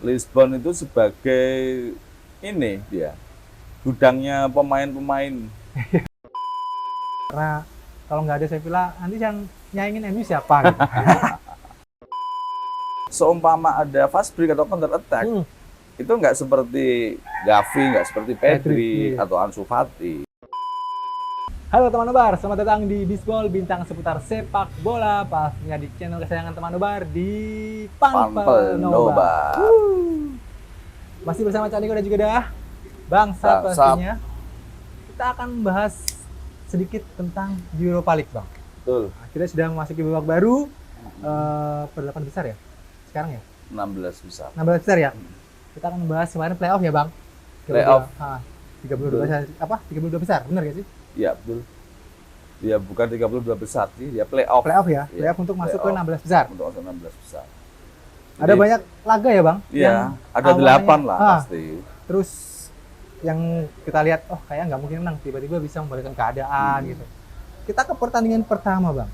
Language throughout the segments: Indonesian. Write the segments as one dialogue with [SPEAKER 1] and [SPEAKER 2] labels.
[SPEAKER 1] Lisbon itu sebagai ini dia gudangnya pemain-pemain.
[SPEAKER 2] Karena kalau nggak ada Sevilla, nanti yang nyaingin MU siapa gitu.
[SPEAKER 1] Seumpama ada fast break atau counter attack, itu nggak seperti Gavi, nggak seperti Pedri
[SPEAKER 2] iya.
[SPEAKER 1] atau Ansu Fati.
[SPEAKER 2] Halo teman nobar, selamat datang di Bisbol, bincang seputar sepak bola, pastinya di channel kesayangan teman nobar di Panpel Nobar. Masih bersama Cak Niko dan juga dah Bang Sap pastinya. Kita akan membahas sedikit tentang Europa League, Bang.
[SPEAKER 1] Betul.
[SPEAKER 2] Nah, kita sudah memasuki babak baru, per-8 besar ya? Sekarang ya?
[SPEAKER 1] 16 besar.
[SPEAKER 2] 16 besar ya? Kita akan membahas kemarin playoff ya, Bang?
[SPEAKER 1] Playoff.
[SPEAKER 2] 32 besar, apa? 32 besar, benar gak sih?
[SPEAKER 1] Iya, betul. Dia bukan 32 besar sih, dia playoff.
[SPEAKER 2] Playoff ya?
[SPEAKER 1] Iya,
[SPEAKER 2] Playoff untuk masuk ke
[SPEAKER 1] playoff.
[SPEAKER 2] 16 besar.
[SPEAKER 1] Untuk masuk 16 besar.
[SPEAKER 2] Ada banyak laga ya, Bang?
[SPEAKER 1] Iya, ada
[SPEAKER 2] awalnya-
[SPEAKER 1] 8 lah pasti.
[SPEAKER 2] Terus yang kita lihat, oh kayak nggak mungkin menang, tiba-tiba bisa membalikkan keadaan gitu. Kita ke pertandingan pertama, Bang.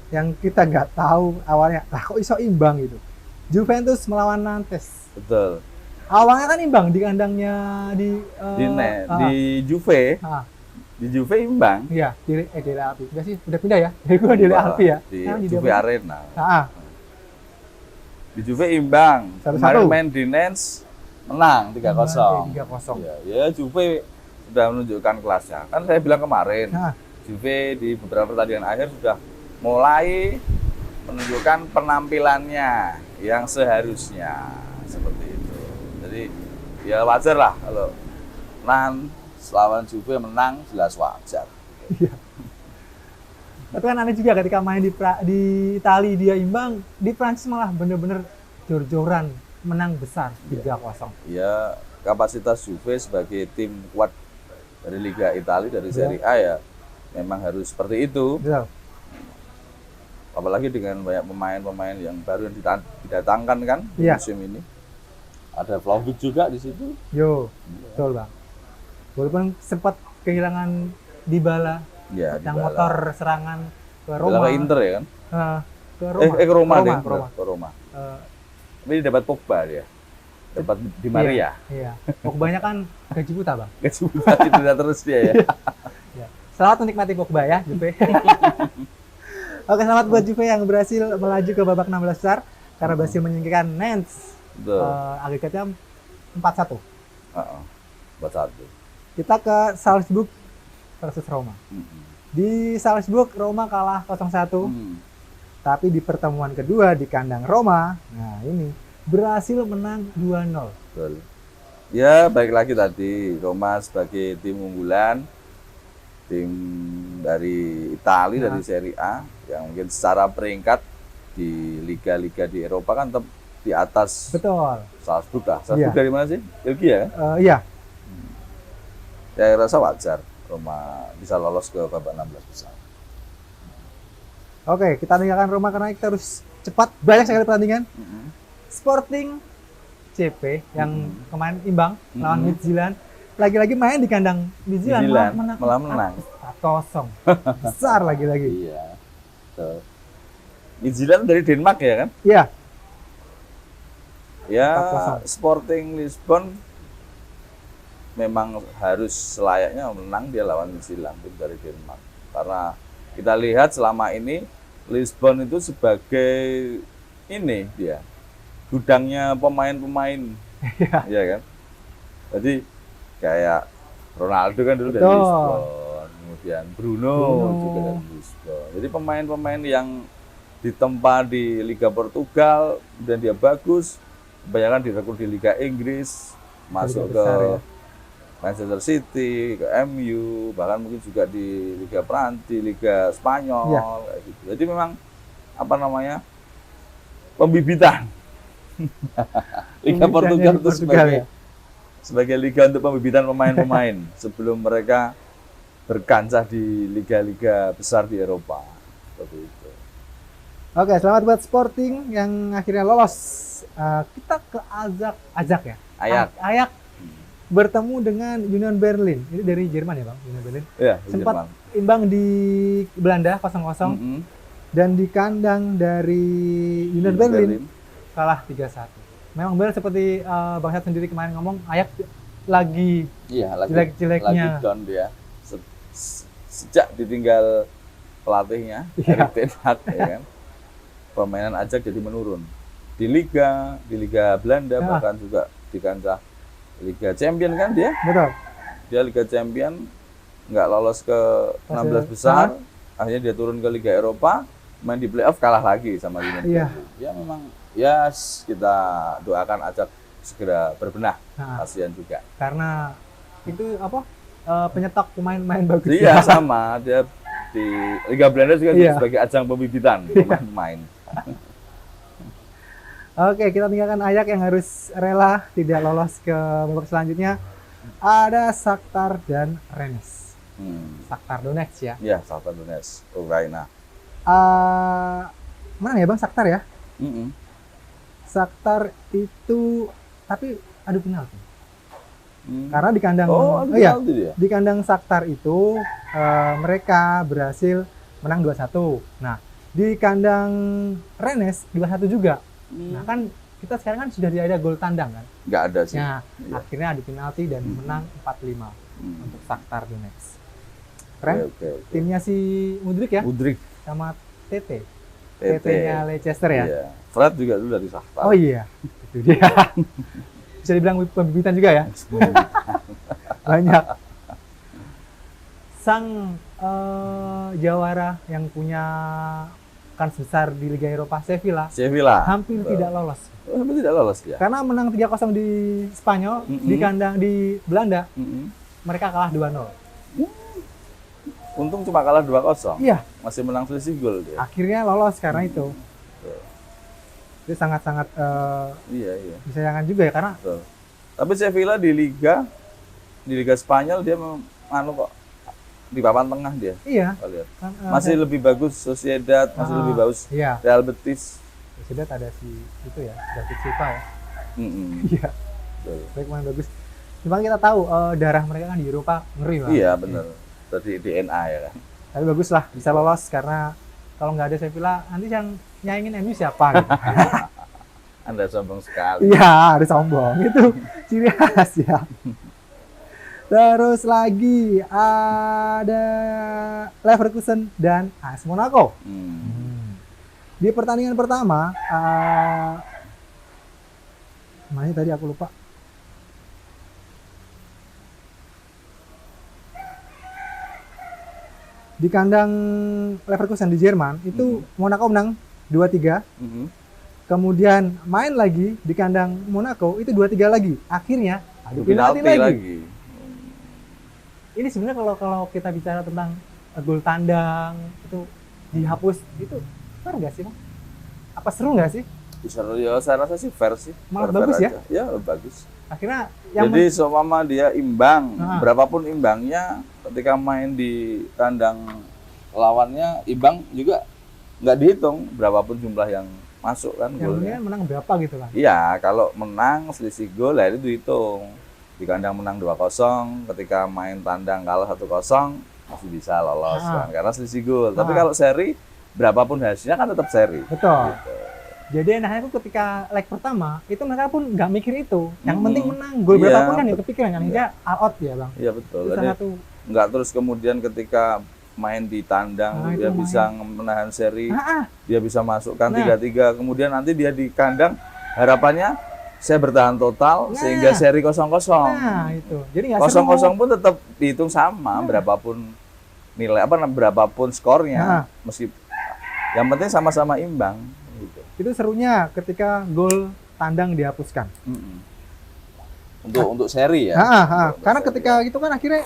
[SPEAKER 2] Yang kita nggak tahu awalnya, lah kok iso imbang gitu. Juventus melawan Nantes.
[SPEAKER 1] Betul.
[SPEAKER 2] Awalnya kan imbang di kandangnya di
[SPEAKER 1] Di Juve,
[SPEAKER 2] ah,
[SPEAKER 1] di Juve imbang.
[SPEAKER 2] iya, Dele Alpi. Udah sih, udah pindah ya. Dari gua Dele Alpi ya.
[SPEAKER 1] Di
[SPEAKER 2] Sekarang
[SPEAKER 1] Juve
[SPEAKER 2] apa?
[SPEAKER 1] Arena.
[SPEAKER 2] Ah,
[SPEAKER 1] Di Juve imbang.
[SPEAKER 2] 1-1.
[SPEAKER 1] Kemarin main di Nantes menang 3-0.
[SPEAKER 2] 3-0.
[SPEAKER 1] Ya, Juve sudah menunjukkan kelasnya. Kan saya bilang kemarin,
[SPEAKER 2] Nah,
[SPEAKER 1] Juve di beberapa pertandingan akhir sudah mulai menunjukkan penampilannya yang seharusnya seperti itu. Jadi ya wajar lah kalau lawan Juve menang, jelas wajar.
[SPEAKER 2] iya. Tapi kan aneh juga ketika main di Itali dia imbang, di Prancis malah bener-bener jor-joran menang besar 3-0.
[SPEAKER 1] Ya kapasitas Juve sebagai tim kuat dari Liga Italia, dari Serie A ya memang harus seperti itu.
[SPEAKER 2] Betul.
[SPEAKER 1] Apalagi dengan banyak pemain-pemain yang baru yang didatangkan kan di
[SPEAKER 2] Iya.
[SPEAKER 1] musim ini. Ada Vlahovic juga di situ.
[SPEAKER 2] Yo, betul Bang. Walaupun sempat kehilangan Dybala
[SPEAKER 1] Ya,
[SPEAKER 2] yang
[SPEAKER 1] Dybala.
[SPEAKER 2] motor serangan ke
[SPEAKER 1] Dybala
[SPEAKER 2] Roma.
[SPEAKER 1] ke Inter ya kan?
[SPEAKER 2] Ke Roma.
[SPEAKER 1] Ke Roma deh.
[SPEAKER 2] Ke Roma.
[SPEAKER 1] Ke Roma.
[SPEAKER 2] Eh,
[SPEAKER 1] Tapi dia dapat Pogba dia. Dapat Di Maria.
[SPEAKER 2] Iya. Pogba-nya kan gaji buta, Bang.
[SPEAKER 1] Kesulitan tidak terus dia ya.
[SPEAKER 2] Ya. Selamat menikmati Pogba ya, Juve. Oke, selamat buat Juve yang berhasil melaju ke babak 16 besar karena berhasil menyingkirkan Nantes.
[SPEAKER 1] Betul.
[SPEAKER 2] Agregatnya 4-1.
[SPEAKER 1] Heeh. Buat satu.
[SPEAKER 2] Kita ke Salzburg versus Roma. Di Salzburg Roma kalah 0-1, tapi di pertemuan kedua di kandang Roma, nah ini berhasil menang 2-0.
[SPEAKER 1] Betul. Ya, baik lagi tadi Roma sebagai tim unggulan, tim dari Italia, dari Serie A, yang mungkin secara peringkat di liga-liga di Eropa kan tetap di atas
[SPEAKER 2] Betul.
[SPEAKER 1] Salzburg lah. Salzburg
[SPEAKER 2] Iya.
[SPEAKER 1] dari mana sih? Belgia kan?
[SPEAKER 2] Iya,
[SPEAKER 1] Saya rasa wajar Roma bisa lolos ke babak 16 besar.
[SPEAKER 2] oke kita tinggalkan Roma karena kita harus cepat, banyak sekali pertandingan. Sporting CP yang kemarin imbang lawan Midtjylland, lagi-lagi main di kandang Midtjylland
[SPEAKER 1] malah menang.
[SPEAKER 2] 4-0. Besar lagi-lagi.
[SPEAKER 1] Iya. Betul. Midtjylland dari Denmark ya kan?
[SPEAKER 2] Iya,
[SPEAKER 1] Ya,
[SPEAKER 2] 4-0.
[SPEAKER 1] Sporting Lisbon memang harus selayaknya menang dia lawan Midtjylland, tim dari Denmark. Karena kita lihat selama ini Lisbon itu sebagai ini dia gudangnya pemain-pemain, ya kan? Jadi kayak Ronaldo kan dulu dari
[SPEAKER 2] Betul.
[SPEAKER 1] Lisbon, kemudian Bruno juga dari Lisbon. Jadi pemain-pemain yang ditempa di Liga Portugal, kemudian dia bagus, kebanyakan direkrut di Liga Inggris, masuk
[SPEAKER 2] Liga
[SPEAKER 1] ke
[SPEAKER 2] besar ya.
[SPEAKER 1] Manchester City, ke MU, bahkan mungkin juga di Liga Prancis, Liga Spanyol,
[SPEAKER 2] Iya.
[SPEAKER 1] kayak gitu. Jadi memang apa namanya pembibitan. Liga Portugal itu sebagai
[SPEAKER 2] ya.
[SPEAKER 1] sebagai liga untuk pembibitan pemain-pemain sebelum mereka berkancah di liga-liga besar di Eropa. Seperti itu.
[SPEAKER 2] Oke, selamat buat Sporting yang akhirnya lolos. Kita ke Ajax ya. Ajax bertemu dengan Union Berlin. Ini dari Jerman ya, Bang? Union Berlin.
[SPEAKER 1] Ya,
[SPEAKER 2] Sempat imbang di Belanda 0-0 dan di kandang dari Union Berlin kalah 3-1. memang benar seperti Bang Syed sendiri kemarin ngomong, Ayak lagi
[SPEAKER 1] Iya, lagi
[SPEAKER 2] jelek-jeleknya.
[SPEAKER 1] down dia. Sejak ditinggal pelatihnya
[SPEAKER 2] Iya.
[SPEAKER 1] Erik ten Hag, ya kan. Permainan Ajax jadi menurun. Di Liga Belanda,
[SPEAKER 2] Ya.
[SPEAKER 1] bahkan juga di kancah Liga Champion kan dia.
[SPEAKER 2] Betul.
[SPEAKER 1] Dia Liga Champion nggak lolos ke 16 besar, akhirnya dia turun ke Liga Eropa, main di playoff kalah lagi sama Liverpool.
[SPEAKER 2] Iya.
[SPEAKER 1] Ya memang ya kita doakan Ajax segera berbenah,
[SPEAKER 2] Nah,
[SPEAKER 1] kasihan juga.
[SPEAKER 2] karena itu apa? Penyetak pemain-pemain bagus.
[SPEAKER 1] Iya sama, dia di Liga Belanda juga
[SPEAKER 2] Iya.
[SPEAKER 1] sebagai ajang pembibitan pemain-pemain.
[SPEAKER 2] Oke, kita tinggalkan Ayak yang harus rela tidak lolos ke babak selanjutnya. Ada Shakhtar dan Rennes. Shakhtar Donetsk ya.
[SPEAKER 1] Ya, Shakhtar Donetsk, Ukraina.
[SPEAKER 2] Mana ya Bang Shakhtar ya?
[SPEAKER 1] Mm-mm.
[SPEAKER 2] Shakhtar itu tapi adu penalti.
[SPEAKER 1] Hmm.
[SPEAKER 2] Karena di kandang
[SPEAKER 1] ada
[SPEAKER 2] iya,
[SPEAKER 1] penalti dia.
[SPEAKER 2] di kandang Shakhtar itu mereka berhasil menang 2-1. Nah, di kandang Rennes 2-1 juga. Nah, kan kita sekarang kan sudah tidak ada gol tandang kan.
[SPEAKER 1] Nggak ada sih.
[SPEAKER 2] Nah,
[SPEAKER 1] Iya.
[SPEAKER 2] akhirnya adu penalti dan menang 4-5
[SPEAKER 1] Hmm.
[SPEAKER 2] untuk Shakhtar Donetsk.
[SPEAKER 1] Oke,
[SPEAKER 2] Keren.
[SPEAKER 1] oke.
[SPEAKER 2] Timnya si Mudryk ya
[SPEAKER 1] Udrik,
[SPEAKER 2] sama TT.
[SPEAKER 1] TT.
[SPEAKER 2] TT-nya Leicester ya.
[SPEAKER 1] Iya. Fred juga dulu dari Shakhtar.
[SPEAKER 2] Oh iya, itu dia. Bisa dibilang pembibitan juga ya. Banyak. Sang jawara yang punya kans besar di Liga Eropa,
[SPEAKER 1] Sevilla.
[SPEAKER 2] hampir
[SPEAKER 1] Betul.
[SPEAKER 2] tidak lolos.
[SPEAKER 1] Hampir tidak lolos dia.
[SPEAKER 2] Karena menang 3-0 di Spanyol, di kandang di Belanda,
[SPEAKER 1] Mm-mm.
[SPEAKER 2] mereka kalah 2-0.
[SPEAKER 1] Untung cuma kalah 2-0.
[SPEAKER 2] Iya,
[SPEAKER 1] Masih menang selisih gol dia.
[SPEAKER 2] akhirnya lolos karena itu. Itu sangat-sangat
[SPEAKER 1] Iya, iya.
[SPEAKER 2] disayangkan juga ya, karena
[SPEAKER 1] Betul. Tapi Sevilla di Liga Spanyol dia kok di papan tengah dia.
[SPEAKER 2] iya.
[SPEAKER 1] Kita lihat.
[SPEAKER 2] kan,
[SPEAKER 1] Masih lebih bagus Sociedad, masih lebih bagus
[SPEAKER 2] Iya,
[SPEAKER 1] Real Betis.
[SPEAKER 2] sudah ada si itu ya, David Silva ya.
[SPEAKER 1] Mm-mm.
[SPEAKER 2] Iya,
[SPEAKER 1] Betul.
[SPEAKER 2] baik pemain bagus. Cuma kita tahu darah mereka kan di Eropa ngeri banget.
[SPEAKER 1] Iya benar. Tadi DNA ya kan.
[SPEAKER 2] Tapi bagus lah bisa lolos karena kalau nggak ada Sevilla nanti yang nyaingin MU siapa gitu.
[SPEAKER 1] Anda sombong sekali.
[SPEAKER 2] Iya, ada sombong itu ciri khas ya. Terus lagi ada Leverkusen dan AS Monaco. Di pertandingan pertama, mana tadi aku lupa. Di kandang Leverkusen di Jerman itu Monaco menang 2-3.
[SPEAKER 1] Mhm.
[SPEAKER 2] Kemudian main lagi di kandang Monaco itu 2-3 lagi. Akhirnya adu
[SPEAKER 1] Penalti
[SPEAKER 2] penalti lagi.
[SPEAKER 1] lagi.
[SPEAKER 2] Ini sebenarnya kalau kita bicara tentang gol tandang itu dihapus itu fair nggak sih, Bang? Apa seru nggak sih?
[SPEAKER 1] Bisa ya saya rasa sih fair sih.
[SPEAKER 2] Malah
[SPEAKER 1] Fair-fair
[SPEAKER 2] bagus ya?
[SPEAKER 1] aja. Ya bagus.
[SPEAKER 2] Akhirnya yang
[SPEAKER 1] Jadi seumpama dia imbang,
[SPEAKER 2] Ah.
[SPEAKER 1] berapapun imbangnya, ketika main di kandang lawannya imbang juga nggak dihitung berapapun jumlah yang masuk kan
[SPEAKER 2] yang penting
[SPEAKER 1] golnya.
[SPEAKER 2] kan menang berapa gitu kan.
[SPEAKER 1] Iya, kalau menang selisih gol ya itu dihitung. Di kandang menang 2-0, ketika main tandang kalah 1-0 masih bisa lolos
[SPEAKER 2] Ah.
[SPEAKER 1] kan karena selisih gol. Tapi
[SPEAKER 2] Ah.
[SPEAKER 1] kalau seri berapapun hasilnya kan tetap seri.
[SPEAKER 2] Betul.
[SPEAKER 1] Gitu.
[SPEAKER 2] Jadi enaknya tuh ketika leg pertama itu mereka pun nggak mikir itu. Yang
[SPEAKER 1] Mm-mm.
[SPEAKER 2] penting menang gol
[SPEAKER 1] Iya,
[SPEAKER 2] berapapun kan itu pikiran yang dia all out ya, Bang.
[SPEAKER 1] Iya betul.
[SPEAKER 2] Itu
[SPEAKER 1] Jadi
[SPEAKER 2] sangat tuh.
[SPEAKER 1] nggak terus kemudian ketika main di tandang
[SPEAKER 2] Nah,
[SPEAKER 1] dia
[SPEAKER 2] itu
[SPEAKER 1] bisa menahan seri,
[SPEAKER 2] Ah,
[SPEAKER 1] dia bisa masukkan
[SPEAKER 2] Nah.
[SPEAKER 1] 3-3, kemudian nanti dia di kandang harapannya saya bertahan total
[SPEAKER 2] Nah.
[SPEAKER 1] sehingga seri 0-0.
[SPEAKER 2] nah itu. Jadi nggak seru.
[SPEAKER 1] 0-0 pun tetap dihitung sama berapapun nilai berapapun skornya,
[SPEAKER 2] Nah.
[SPEAKER 1] meski yang penting sama-sama imbang gitu.
[SPEAKER 2] Itu serunya ketika gol tandang dihapuskan.
[SPEAKER 1] Mm-mm. Untuk seri ya. Untuk
[SPEAKER 2] Karena
[SPEAKER 1] seri.
[SPEAKER 2] ketika itu kan akhirnya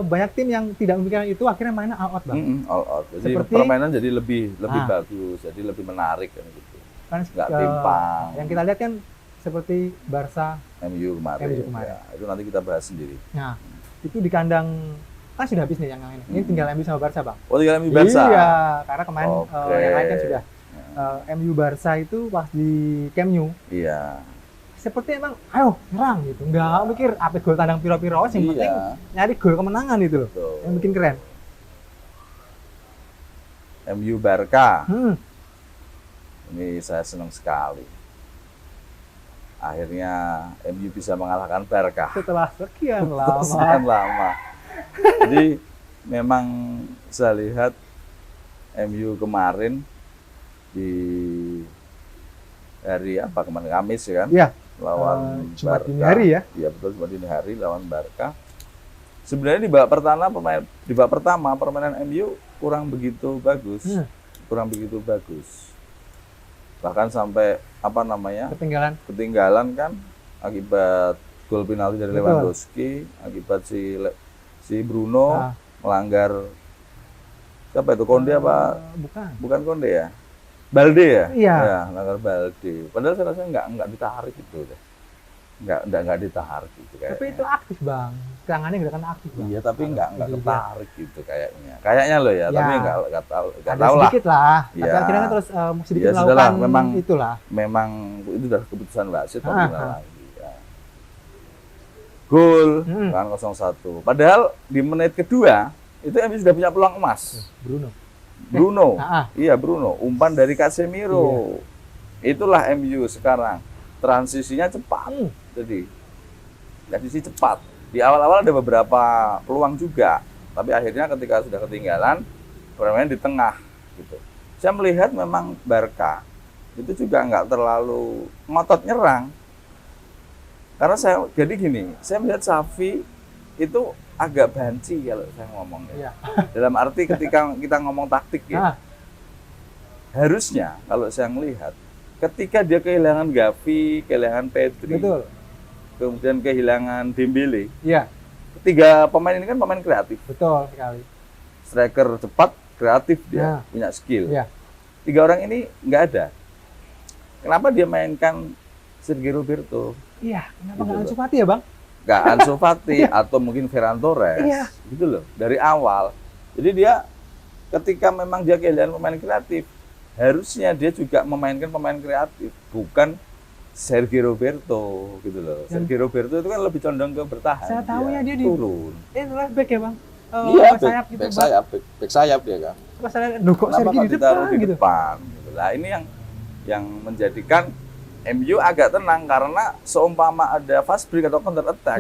[SPEAKER 2] banyak tim yang tidak memikirkan itu akhirnya mainnya all out, Bang.
[SPEAKER 1] All out. Jadi
[SPEAKER 2] Seperti-
[SPEAKER 1] permainan jadi lebih
[SPEAKER 2] Ah.
[SPEAKER 1] bagus, jadi lebih menarik kan gitu.
[SPEAKER 2] Kan
[SPEAKER 1] Nggak timpang.
[SPEAKER 2] yang kita lihat kan seperti Barca.
[SPEAKER 1] MU kemarin.
[SPEAKER 2] MU kemarin.
[SPEAKER 1] Ya, itu nanti kita bahas sendiri.
[SPEAKER 2] Nah, itu di kandang kan sudah habis nih yang lain. Ini tinggal MU sama Barca, Bang.
[SPEAKER 1] Oh, tinggal MU Barca.
[SPEAKER 2] Iya, karena kemarin
[SPEAKER 1] Oke.
[SPEAKER 2] yang lain kan sudah MU Barca itu pas di Camp Nou
[SPEAKER 1] Iya.
[SPEAKER 2] seperti emang ayo nyerang gitu. Nggak mikir apa gol tandang piro-piro, yang penting
[SPEAKER 1] Iya.
[SPEAKER 2] nyari gol kemenangan itu loh.
[SPEAKER 1] Betul.
[SPEAKER 2] Yang bikin keren.
[SPEAKER 1] MU Barca.
[SPEAKER 2] Hmm.
[SPEAKER 1] Ini saya senang sekali. akhirnya MU bisa mengalahkan Barca
[SPEAKER 2] Setelah sekian lama.
[SPEAKER 1] sekian lama. Jadi memang saya lihat MU kemarin di hari apa kemarin, Kamis ya kan,
[SPEAKER 2] Iya.
[SPEAKER 1] lawan
[SPEAKER 2] Jumat
[SPEAKER 1] Barca.
[SPEAKER 2] dini hari ya.
[SPEAKER 1] Iya betul, Jumat dini hari lawan Barca. Sebenarnya di babak pertama permainan MU kurang begitu bagus. Kurang begitu bagus. Bahkan sampai apa namanya? Ketinggalan kan akibat gol penalti dari
[SPEAKER 2] Betul.
[SPEAKER 1] Lewandowski, akibat si Bruno melanggar siapa itu, Konde apa? Bukan Konde ya? Balde ya?
[SPEAKER 2] Iya.
[SPEAKER 1] Ya, melanggar Balde. Padahal saya rasa nggak ditarik itu deh. Nggak ditarik gitu kayaknya.
[SPEAKER 2] Tapi itu aktif bang, tangannya gerakan aktif bang.
[SPEAKER 1] Iya, tapi nggak ketarik gitu kayaknya. Kayaknya loh ya, tapi nggak tahu
[SPEAKER 2] Ada
[SPEAKER 1] lah.
[SPEAKER 2] sedikit lah. Tapi
[SPEAKER 1] Ya.
[SPEAKER 2] akhirnya kan terus sedikit
[SPEAKER 1] Ya, sudahlah,
[SPEAKER 2] melakukan itulah.
[SPEAKER 1] Memang itu udah keputusan wasit, mau gimana lagi. Ya. Gol kan 0-1. Padahal di menit kedua itu MU sudah punya peluang emas. Bruno. Iya, Bruno. Umpan dari Casemiro. Itulah MU sekarang. Transisinya cepat. Jadi transisi cepat. Di awal-awal ada beberapa peluang juga, tapi akhirnya ketika sudah ketinggalan, permainan di tengah gitu. Saya melihat memang Barca itu juga nggak terlalu ngotot nyerang. Karena jadi gini, saya melihat Xavi itu agak banci kalau saya ngomongnya.
[SPEAKER 2] Iya.
[SPEAKER 1] Dalam arti ketika kita ngomong taktik ya, harusnya kalau saya melihat ketika dia kehilangan Gavi, kehilangan Pedri,
[SPEAKER 2] betul,
[SPEAKER 1] kemudian kehilangan Dembele.
[SPEAKER 2] Iya.
[SPEAKER 1] Ketiga pemain ini kan pemain kreatif.
[SPEAKER 2] Betul sekali.
[SPEAKER 1] Striker cepat, kreatif dia, punya skill.
[SPEAKER 2] Iya.
[SPEAKER 1] Tiga orang ini nggak ada. Kenapa dia mainkan Sergio Roberto?
[SPEAKER 2] Iya, kenapa nggak Ansu Fati ya bang?
[SPEAKER 1] Nggak Ansu Fati atau mungkin Ferran Torres, gitu loh, dari awal. Jadi dia ketika memang dia kehilangan pemain kreatif, harusnya dia juga memainkan pemain kreatif, bukan Sergio Roberto, gitu loh. Sergio Roberto itu kan lebih condong ke bertahan.
[SPEAKER 2] Saya tahunya dia
[SPEAKER 1] turun.
[SPEAKER 2] Left back ya bang?
[SPEAKER 1] Iya, back sayap dia kan.
[SPEAKER 2] Kenapa
[SPEAKER 1] ditaruh di depan? Gitu. Nah ini yang menjadikan MU agak tenang karena seumpama ada fast break atau counter attack,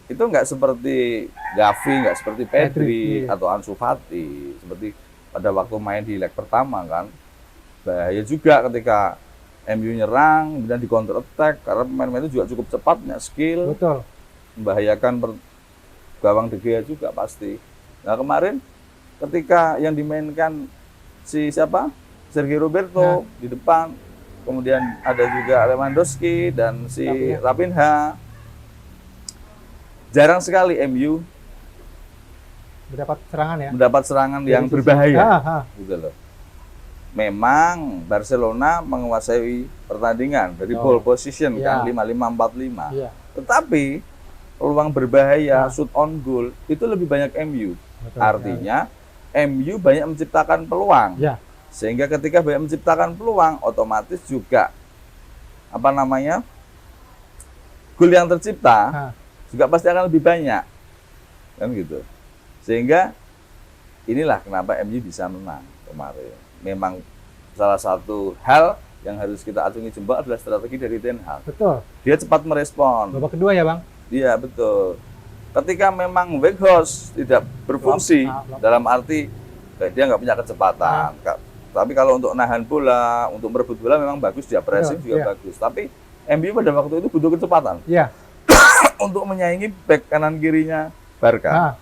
[SPEAKER 1] itu nggak seperti Gavi, nggak seperti Pedri atau Ansu Fati, seperti pada waktu main di leg pertama kan. Bahaya juga ketika MU nyerang kemudian di counter attack karena pemain-pemain itu juga cukup cepat, punya skill.
[SPEAKER 2] Betul.
[SPEAKER 1] Membahayakan gawang De Gea juga pasti. Nah kemarin ketika yang dimainkan si siapa? Sergio Roberto di depan, kemudian ada juga Lewandowski dan si Raphinha. Jarang sekali MU mendapat serangan yang berbahaya. Gitu loh. Memang Barcelona menguasai pertandingan dari ball position kan 5-5-4-5. Tetapi peluang berbahaya, shoot on goal itu lebih banyak MU. Artinya MU banyak menciptakan peluang. Sehingga ketika banyak menciptakan peluang, otomatis juga gol yang tercipta juga pasti akan lebih banyak, kan gitu. Sehingga inilah kenapa MU bisa menang kemarin. Memang salah satu hal yang harus kita acungi jempol adalah strategi dari Ten Hag.
[SPEAKER 2] Betul.
[SPEAKER 1] Dia cepat merespon.
[SPEAKER 2] Babak kedua ya bang?
[SPEAKER 1] Iya betul. Ketika memang Weghorst tidak berfungsi, dalam arti dia nggak punya kecepatan. Tapi kalau untuk nahan bola, untuk merebut bola memang bagus, dia pressing juga bagus. Tapi MU pada waktu itu butuh kecepatan. Untuk menyaingi back kanan kirinya Barca.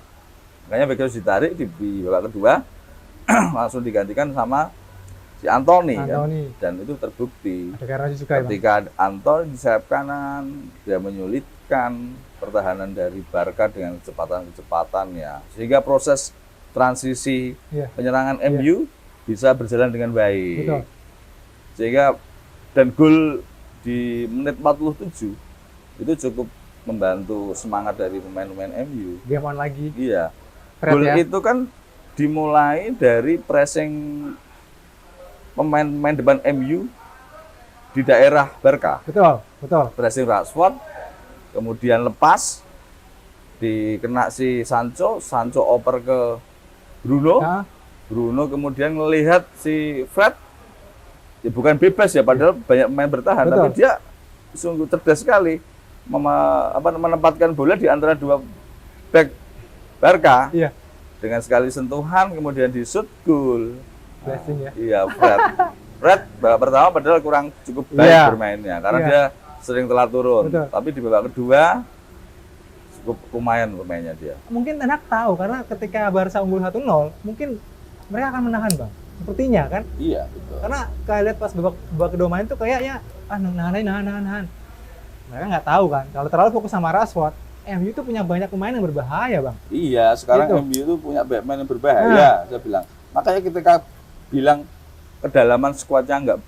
[SPEAKER 1] Makanya Weghorst ditarik di babak kedua, langsung digantikan sama si Anthony. Kan? Dan itu terbukti. Ketika Anthony di sayap kanan, dia menyulitkan pertahanan dari Barca dengan kecepatan-kecepatannya. Sehingga proses transisi penyerangan MU bisa berjalan dengan baik.
[SPEAKER 2] Betul.
[SPEAKER 1] Sehingga dan gol di menit 47 itu cukup membantu semangat dari pemain-pemain MU.
[SPEAKER 2] Game on lagi.
[SPEAKER 1] Iya. Gol itu kan dimulai dari pressing pemain-pemain depan MU di daerah Barca.
[SPEAKER 2] Betul.
[SPEAKER 1] Pressing Rashford, kemudian lepas, dikena si Sancho oper ke Bruno. Bruno kemudian melihat si Fred, ya bukan bebas ya, padahal banyak pemain bertahan, tapi dia sungguh cerdas sekali menempatkan bola di antara dua back Barca.
[SPEAKER 2] Iya.
[SPEAKER 1] Dengan sekali sentuhan kemudian di shoot gol.
[SPEAKER 2] Blessing ya.
[SPEAKER 1] Iya, Fred babak pertama padahal kurang cukup baik bermainnya karena dia sering telat turun.
[SPEAKER 2] Betul.
[SPEAKER 1] Tapi di babak kedua cukup lumayan bermainnya dia.
[SPEAKER 2] Mungkin Ten Hag tahu karena ketika Barca unggul 1-0, mungkin mereka akan menahan, Bang. Sepertinya kan?
[SPEAKER 1] Iya, betul.
[SPEAKER 2] Karena kayak lihat pas babak kedua main tuh kayaknya nahan. Mereka nggak tahu kan. Kalau terlalu fokus sama Rashford, MU itu punya banyak pemain yang berbahaya, Bang.
[SPEAKER 1] Iya, sekarang
[SPEAKER 2] Gitu.
[SPEAKER 1] MU itu punya pemain yang berbahaya, saya bilang. Makanya ketika bilang kedalaman skuadnya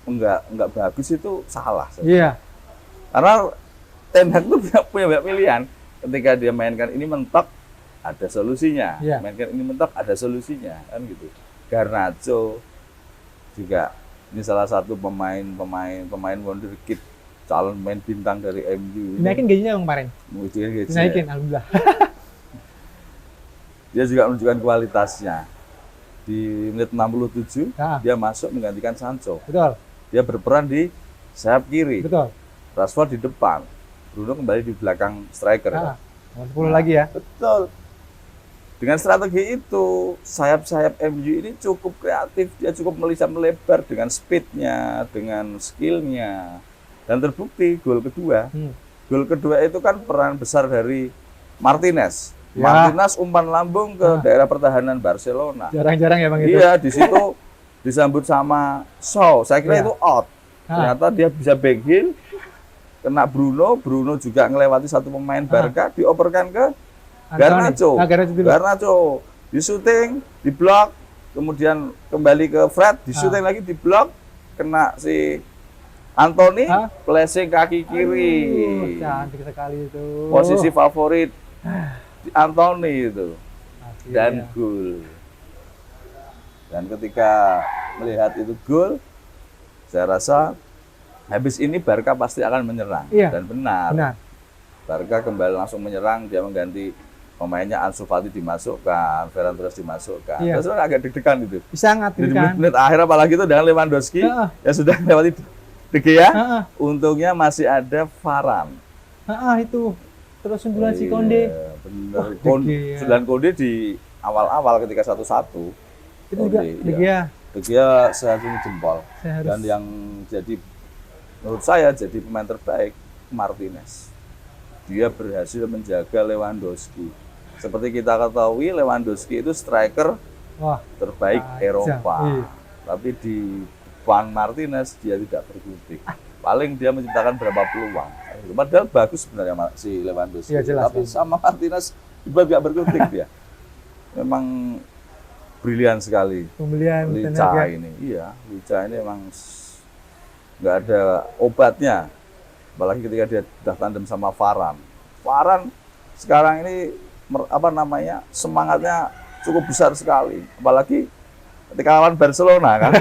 [SPEAKER 1] nggak bagus itu salah.
[SPEAKER 2] Iya.
[SPEAKER 1] Karena Ten Hag itu punya banyak pilihan. Ketika dia mainkan ini mentok, ada solusinya.
[SPEAKER 2] Iya.
[SPEAKER 1] Mainkan ini mentok, ada solusinya, kan gitu. Garnacho juga ini salah satu pemain wonderkid, calon main bintang dari MU.
[SPEAKER 2] Dinaikin gajinya Bang kemarin. Dinaikin, alhamdulillah.
[SPEAKER 1] Dia juga menunjukkan kualitasnya. Di menit 67 dia masuk menggantikan Sancho.
[SPEAKER 2] Betul.
[SPEAKER 1] Dia berperan di sayap kiri.
[SPEAKER 2] Betul.
[SPEAKER 1] Rashford di depan. Bruno kembali di belakang striker.
[SPEAKER 2] Nomor 10 lagi ya.
[SPEAKER 1] Betul. Dengan strategi itu, sayap-sayap MU ini cukup kreatif. Dia cukup bisa melebar dengan speednya, dengan skillnya. Dan terbukti gol kedua. Gol kedua itu kan peran besar dari Martinez. Ya. Martinez umpan lambung ke daerah pertahanan Barcelona.
[SPEAKER 2] Jarang-jarang ya Bang itu.
[SPEAKER 1] Iya, di situ disambut sama Shaw. Saya kira itu out. Ternyata dia bisa back heel, kena Bruno juga ngelewati satu pemain Barca, dioperkan ke Garnacho. Di shooting, di blok, kemudian kembali ke Fred, di shooting lagi di blok, kena si Anthony, flashing kaki kiri.
[SPEAKER 2] Cantik sekali itu.
[SPEAKER 1] Posisi favorit di Anthony itu. Dan gol. Dan ketika melihat itu gol, saya rasa habis ini Barca pasti akan menyerang. Dan benar. Barca kembali langsung menyerang, dia mengganti pemainnya, Ansu Fati dimasukkan, Ferran Torres dimasukkan. Terus agak deg-degan itu.
[SPEAKER 2] Sangat deg-degan.
[SPEAKER 1] Di menit akhir apalagi itu dengan Lewandowski ya sudah melewati De Gea. Untungnya masih ada Varane.
[SPEAKER 2] Itu. Terus sundulan si Konde.
[SPEAKER 1] Bener. Sundulan Konde di awal-awal ketika 1-1.
[SPEAKER 2] Itu juga De Gea.
[SPEAKER 1] De Gea seharusnya jempol. Dan yang jadi menurut saya jadi pemain terbaik Martinez. Dia berhasil menjaga Lewandowski. Seperti kita ketahui, Lewandowski itu striker terbaik Eropa. Tapi di depan Martinez dia tidak berkutik. Paling dia menciptakan berapa peluang. Padahal bagus sebenarnya si Lewandowski. Tapi sama Martinez juga tidak berkutik dia. Memang brilian sekali.
[SPEAKER 2] Pembelian
[SPEAKER 1] Lica ini. Iya, Lica ini memang nggak ada obatnya. Apalagi ketika dia sudah tandem sama Varane. Varane sekarang ini semangatnya cukup besar sekali. Apalagi ketika lawan Barcelona kan.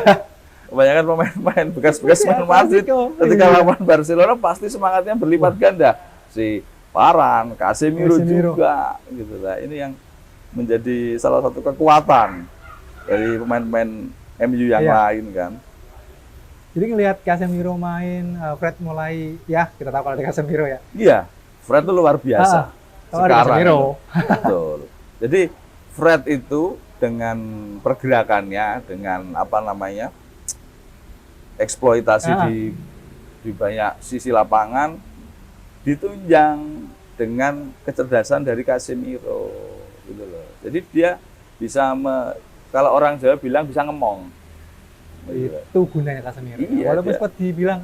[SPEAKER 1] Kebanyakan pemain-pemain bekas-bekas main Madrid ketika lawan Barcelona pasti semangatnya berlipat ganda. Si Varane, Casemiro juga gitu lah. Ini yang menjadi salah satu kekuatan dari pemain-pemain MU yang lain kan.
[SPEAKER 2] Jadi ngelihat Casemiro main, Fred mulai kita tahu kalau ada Casemiro ya. Iya,
[SPEAKER 1] Fred itu luar biasa. Sekarang. Betul. Jadi Fred itu dengan pergerakannya, dengan eksploitasi di banyak sisi lapangan, ditunjang dengan kecerdasan dari Casemiro, gitu loh. Jadi dia bisa kalau orang Jawa bilang bisa ngemong.
[SPEAKER 2] Itu gunanya Casemiro. Walaupun sempat dibilang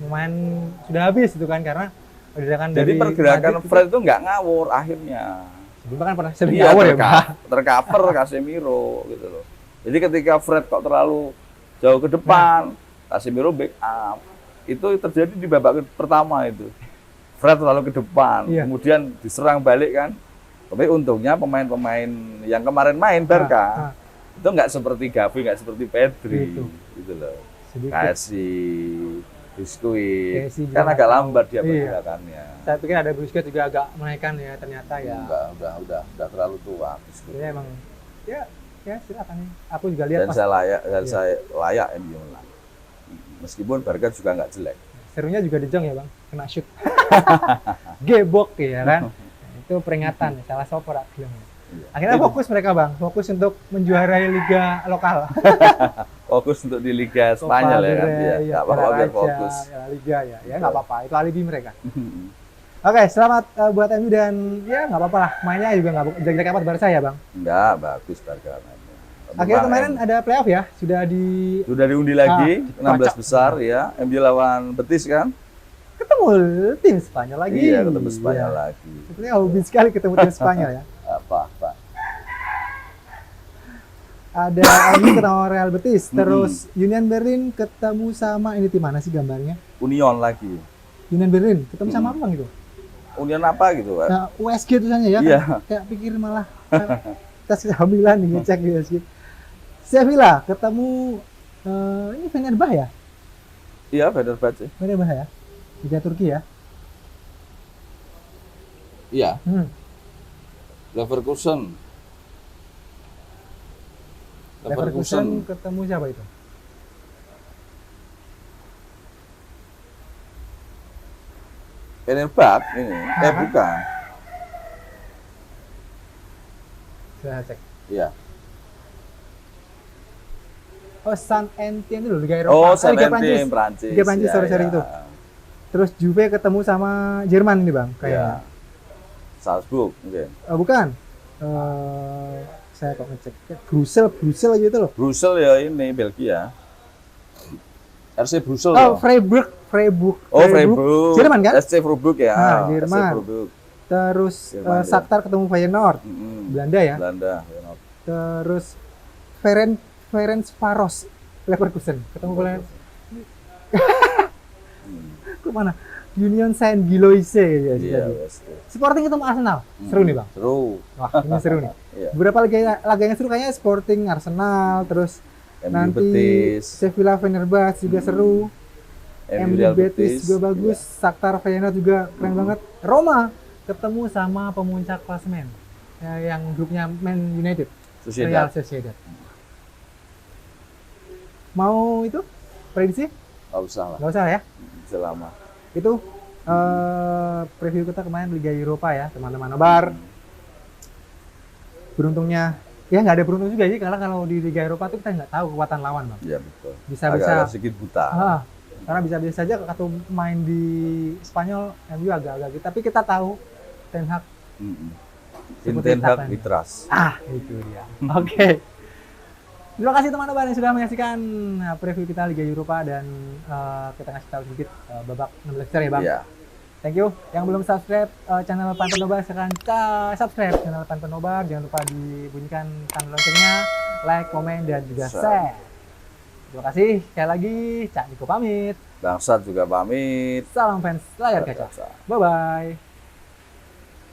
[SPEAKER 2] main sudah habis itu kan karena
[SPEAKER 1] jadi pergerakan Fred itu nggak ngawur akhirnya.
[SPEAKER 2] Sebelumnya kan pernah ngawur ya, Pak.
[SPEAKER 1] Tercover Casemiro gitu loh. Jadi ketika Fred kok terlalu jauh ke depan, Casemiro back up. Itu terjadi di babak pertama itu. Fred terlalu ke depan, kemudian diserang balik kan. Tapi untungnya pemain-pemain yang kemarin main Barca itu nggak seperti Gavi, nggak seperti Pedri, gitu loh. Kasih Biskuit, kan agak lambat dia pergerakannya.
[SPEAKER 2] Saya pikir ada Busquets juga agak menaikkan ya, ternyata ya.
[SPEAKER 1] Enggak, udah terlalu tua Biskuit.
[SPEAKER 2] Jadi emang ya silakan ya. Aku juga lihat
[SPEAKER 1] saya layak MU menang. Meskipun Barca juga nggak jelek.
[SPEAKER 2] Serunya juga De Jong ya bang, kena shoot. Gebok ya kan. Nah, itu peringatan, salah sopor film. Akhirnya fokus mereka bang, fokus untuk menjuarai liga lokal.
[SPEAKER 1] Fokus untuk di Liga Spanyol ya kan. Iya, nggak apa-apa biar fokus.
[SPEAKER 2] Ya, liga ya nggak apa-apa, itu alibi mereka. Oke, selamat buat MU dan ya nggak apa-apa lah, mainnya juga nggak jelek amat Barca ya bang.
[SPEAKER 1] Enggak, bagus Barca mainnya.
[SPEAKER 2] Akhirnya kemarin ada playoff ya, sudah
[SPEAKER 1] diundi lagi, 16 besar ya. MU lawan Betis kan?
[SPEAKER 2] ketemu tim Spanyol lagi.
[SPEAKER 1] Iya, ketemu Spanyol lagi.
[SPEAKER 2] Sepertinya hobi sekali ketemu tim Spanyol ya.
[SPEAKER 1] Apa?
[SPEAKER 2] Ada MU ketemu Real Betis, terus Union Berlin ketemu sama ini tim mana sih gambarnya?
[SPEAKER 1] Union lagi.
[SPEAKER 2] Union Berlin ketemu sama apa bang itu?
[SPEAKER 1] Union apa gitu?
[SPEAKER 2] Nah, USG tulisannya ya?
[SPEAKER 1] Iya.
[SPEAKER 2] Kayak pikir malah tes kehamilan nih ngecek di USG. Sevilla ketemu ini Fenerbah ya?
[SPEAKER 1] Iya, Fenerbahce sih.
[SPEAKER 2] Fenerbah ya? Liga Turki ya?
[SPEAKER 1] Iya. Leverkusen
[SPEAKER 2] ketemu siapa itu?
[SPEAKER 1] Fenerbahce ini. Bukan.
[SPEAKER 2] Saya cek.
[SPEAKER 1] Iya.
[SPEAKER 2] Oh, Saint Etienne dulu Liga Eropa.
[SPEAKER 1] Oh, Saint
[SPEAKER 2] Liga
[SPEAKER 1] Etienne Prancis.
[SPEAKER 2] Liga Prancis,
[SPEAKER 1] Ya,
[SPEAKER 2] sorry
[SPEAKER 1] ya.
[SPEAKER 2] itu. Terus Juve ketemu sama Jerman nih bang, kayaknya.
[SPEAKER 1] Ya. Salzburg mungkin.
[SPEAKER 2] Bukan. Saya kok ngecek. Brussels gitu loh.
[SPEAKER 1] Brussels ya ini Belgia. RC Brussels.
[SPEAKER 2] Oh, Freiburg.
[SPEAKER 1] Oh, Freiburg.
[SPEAKER 2] Jerman kan?
[SPEAKER 1] SC Freiburg ya.
[SPEAKER 2] Nah, Jerman.
[SPEAKER 1] SC Freiburg.
[SPEAKER 2] Terus
[SPEAKER 1] Jerman,
[SPEAKER 2] Shakhtar ketemu Feyenoord. Belanda ya.
[SPEAKER 1] Belanda. Feyenoord.
[SPEAKER 2] Terus Ferencvaros Leverkusen ketemu kemana? Union Saint Gilloise ya.
[SPEAKER 1] Iya,
[SPEAKER 2] Sporting ketemu Arsenal. Seru nih bang.
[SPEAKER 1] Seru.
[SPEAKER 2] Wah ini seru nih.
[SPEAKER 1] Iya.
[SPEAKER 2] Beberapa laganya seru kayaknya Sporting Arsenal, terus
[SPEAKER 1] MU
[SPEAKER 2] nanti
[SPEAKER 1] Betis.
[SPEAKER 2] Sevilla Fenerbahce juga seru. MU
[SPEAKER 1] Real
[SPEAKER 2] Betis juga bagus.
[SPEAKER 1] Iya.
[SPEAKER 2] Shakhtar Feyenoord juga keren banget. Roma ketemu sama pemuncak klasemen yang grupnya Man United. Real Sociedad. Mau itu prediksi?
[SPEAKER 1] Nggak usah lah.
[SPEAKER 2] Nggak usah ya.
[SPEAKER 1] Selama.
[SPEAKER 2] Itu preview kita kemarin Liga Eropa ya teman-teman nobar. Beruntungnya ya nggak ada beruntung juga sih karena kalau di Liga Eropa tuh kita nggak tahu kekuatan lawan bang.
[SPEAKER 1] Iya betul.
[SPEAKER 2] Bisa
[SPEAKER 1] agak sedikit buta.
[SPEAKER 2] Karena bisa saja atau main di Spanyol MU agak-agak gitu. Tapi kita tahu Ten Hag.
[SPEAKER 1] Ten Hag we trust.
[SPEAKER 2] Itu dia. Oke. Terima kasih teman-teman yang sudah menyaksikan preview kita Liga Eropa dan kita ngasih tahu sedikit babak 16 besar ya bang.
[SPEAKER 1] Iya.
[SPEAKER 2] Thank you. Yang belum subscribe channel Pan Penobar sekarang subscribe channel Pan Penobar. Jangan lupa dibunyikan tanda loncengnya, like, komen, dan juga share. Terima kasih. Sekali lagi, Cak Niko pamit.
[SPEAKER 1] Bangsat juga pamit.
[SPEAKER 2] Salam fans layar kaca. Bye-bye.